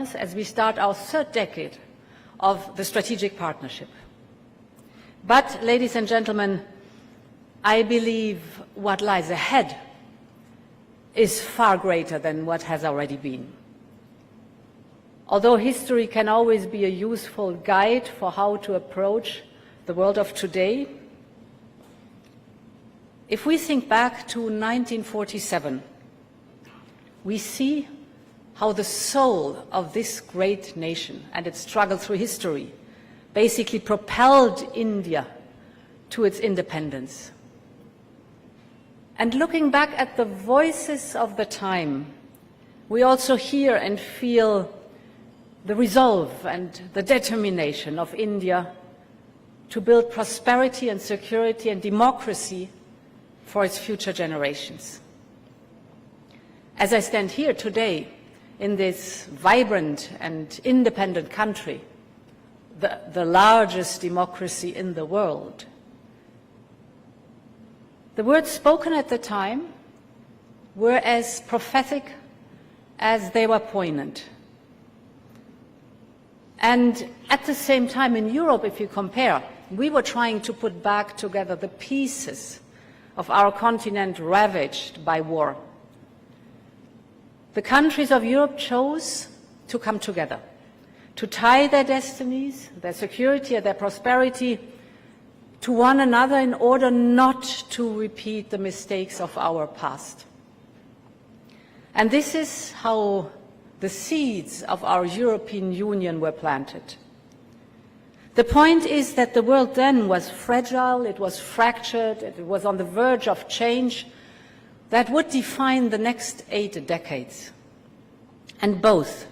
as we start our third decade of the strategic partnership. But, ladies and gentlemen, I believe what lies ahead is far greater than what has already been. Although history can always be a useful guide for how to approach the world of today, if we think back to 1947, we see how the soul of this great nation and its struggle through history basically propelled India to its independence. And looking back at the voices of the time, we also hear and feel the resolve and the determination of India to build prosperity and security and democracy for its future generations. As I stand here today in this vibrant and independent country, the largest democracy in the world, the words spoken at the time were as prophetic as they were poignant. And at the same time in Europe, if you compare, we were trying to put back together the pieces of our continent ravaged by war. The countries of Europe chose to come together, to tie their destinies, their security and their prosperity to one another in order not to repeat the mistakes of our past. And this is how the seeds of our European Union were planted. The point is that the world then was fragile, it was fractured, it was on the verge of change that would define the next 8 decades. And both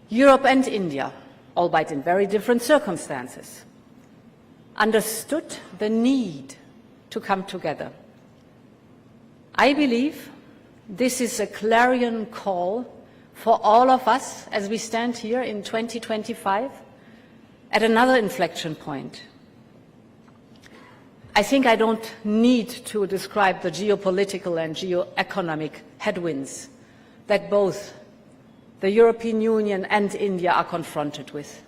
Europe and India, albeit in very different circumstances, understood the need to come together. I believe this is a clarion call for all of us as we stand here in 2025 at another inflection point. I think I don't need to describe the geopolitical and geoeconomic headwinds that both the European Union and India are confronted with.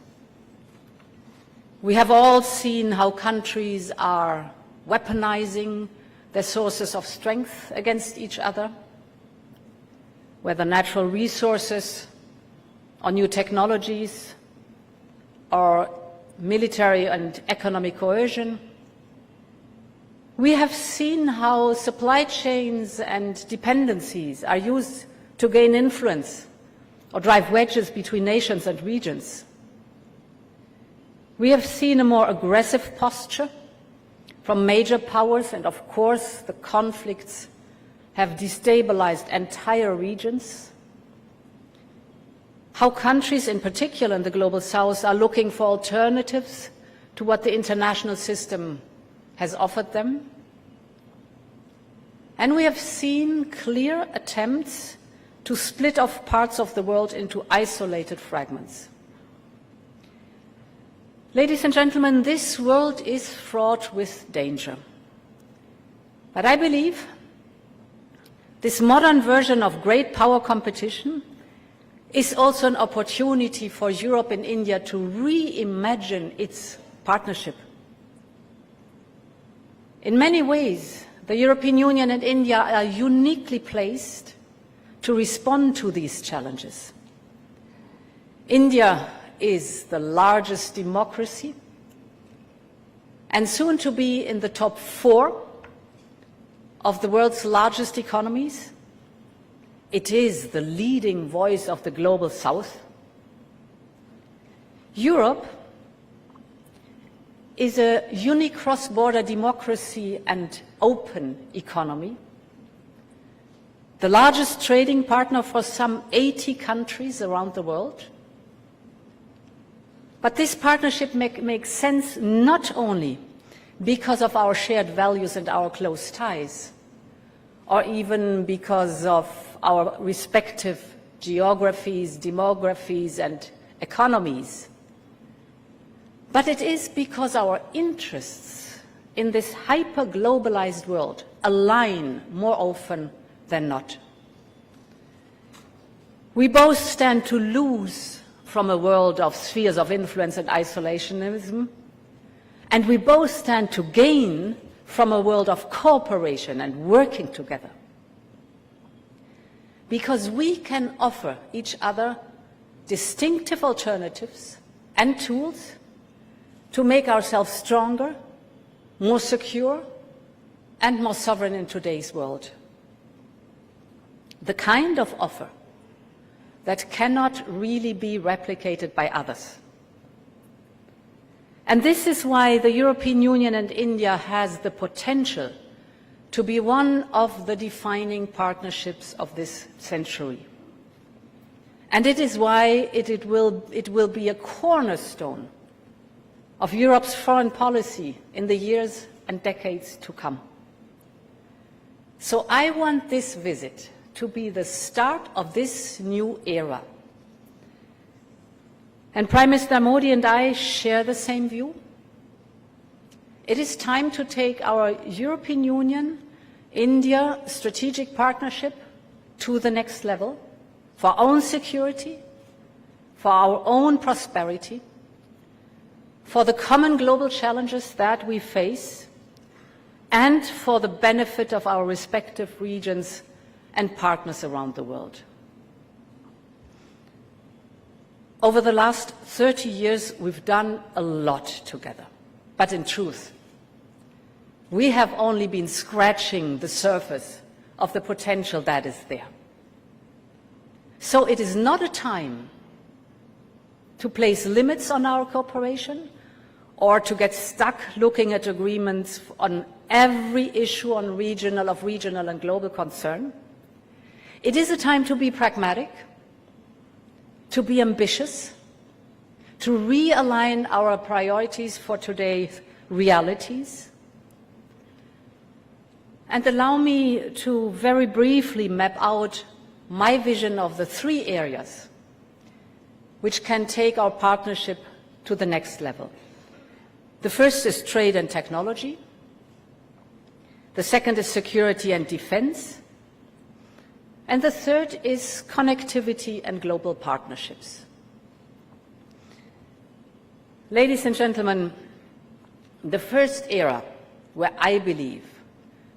We have all seen how countries are weaponizing their sources of strength against each other, whether natural resources or new technologies or military and economic coercion. We have seen how supply chains and dependencies are used to gain influence or drive wedges between nations and regions. We have seen a more aggressive posture from major powers, and of course the conflicts have destabilized entire regions. How countries, in particular in the Global South, are looking for alternatives to what the international system has offered them. And we have seen clear attempts to split off parts of the world into isolated fragments. Ladies and gentlemen, this world is fraught with danger. But I believe this modern version of great power competition is also an opportunity for Europe and India to reimagine its partnership. In many ways, the European Union and India are uniquely placed to respond to these challenges. India is the largest democracy and soon to be in the top 4 of the world's largest economies. It is the leading voice of the Global South. Europe is a unique cross-border democracy and open economy, the largest trading partner for some 80 countries around the world. But this partnership makes sense not only because of our shared values and our close ties, or even because of our respective geographies, demographies, and economies, but it is because our interests in this hyper-globalized world align more often than not. We both stand to lose from a world of spheres of influence and isolationism, and we both stand to gain from a world of cooperation and working together. Because we can offer each other distinctive alternatives and tools to make ourselves stronger, more secure, and more sovereign in today's world. The kind of offer that cannot really be replicated by others. And this is why the European Union and India has the potential to be one of the defining partnerships of this century. And it is why it will be a cornerstone of Europe's foreign policy in the years and decades to come. So I want this visit to be the start of this new era. And Prime Minister Modi and I share the same view. It is time to take our European Union-India strategic partnership to the next level for our own security, for our own prosperity, for the common global challenges that we face, and for the benefit of our respective regions and partners around the world. Over the last 30 years, we've done a lot together. But in truth, we have only been scratching the surface of the potential that is there. So it is not a time to place limits on our cooperation or to get stuck looking at agreements on every issue of regional and global concern. It is a time to be pragmatic, to be ambitious, to realign our priorities for today's realities. And allow me to very briefly map out my vision of the 3 areas which can take our partnership to the next level. The first is trade and technology. The second is security and defense. And the third is connectivity and global partnerships. Ladies and gentlemen, the first era where I believe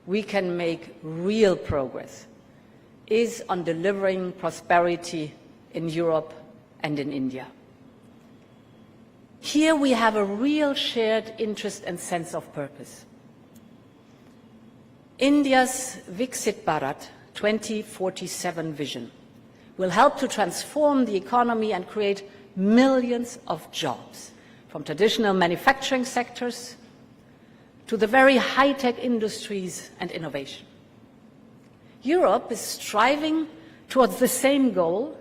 we can make real progress is on delivering prosperity in Europe and in India. Here we have a real shared interest and sense of purpose. India's Viksit Bharat 2047 vision will help to transform the economy and create millions of jobs, from traditional manufacturing sectors to the very high-tech industries and innovation. Europe is striving towards the same goal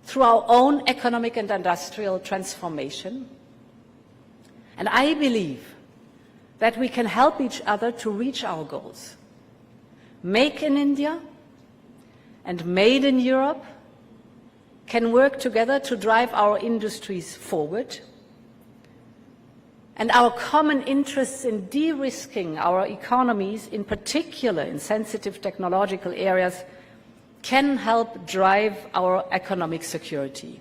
through our own economic and industrial transformation. And I believe that we can help each other to reach our goals. Make in India and Made in Europe can work together to drive our industries forward. And our common interests in de-risking our economies, in particular in sensitive technological areas, can help drive our economic security.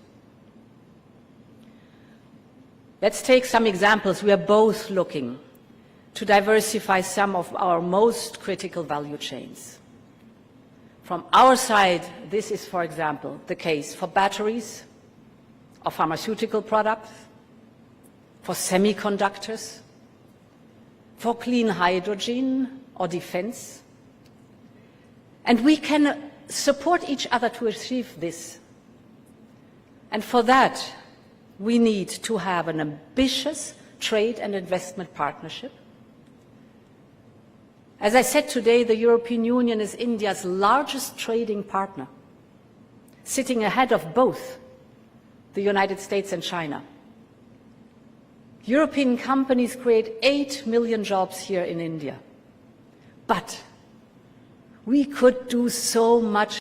Let's take some examples. We are both looking to diversify some of our most critical value chains. From our side, this is, for example, the case for batteries, or pharmaceutical products, for semiconductors, for clean hydrogen or defense. And we can support each other to achieve this. And for that, we need to have an ambitious trade and investment partnership. As I said today, the European Union is India's largest trading partner, sitting ahead of both the United States and China. European companies create 8 million jobs here in India. But we could do so much